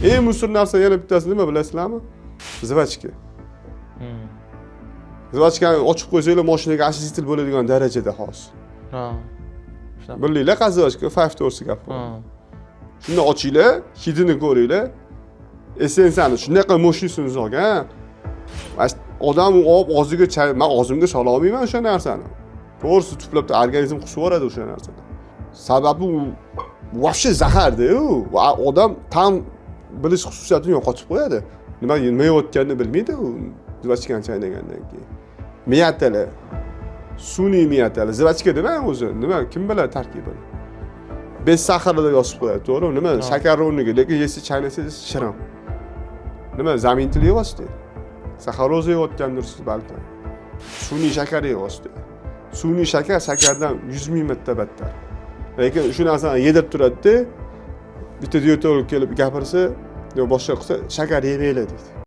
Eng musur narsa yana bittasi nima bilasizlarmi? Zvachka. Zvachkani ochib qo'ysanglar mashinaga осветитель bo'ladigan darajada xos. Ha. Bilinglar qazivachka 5 to'rsi gap. Shuni ochinglar, hidini ko'ringlar. Essensiyani shunaqa moshisini olgan. Odam olib og'ziga men og'zimga sola olmayman o'sha narsani. To'g'risi tuplab organizm qusib yuboradi o'sha narsani. Sababi u вообще zaharda-yu. Odam ta'm bilish xususiyatini yo'qotib qo'yadi. Nima yeyotganini bilmaydi u zvachkani chaynagandan keyin. Miyatali. Sun'iy miyatali. Zvachka nima o'zi? Nima kim biladi tarkibini? Bez saharda yozib qo'yadi, to'g'rimi? Nima shakar o'rniga, lekin yesiz chaynasangiz shirin. Nima zamintil yeyapsiz? Saxaroza yeyotgandirsiz balki. Sun'iy shakar yeyapsiz. Sun'iy shakar shakardan 100 ming marta battar. Lekin shu narsani yedirib turadi-da, bitta diyetolog kelib gapirsa, yo boshqa qilsa shakar yemanglar deydi.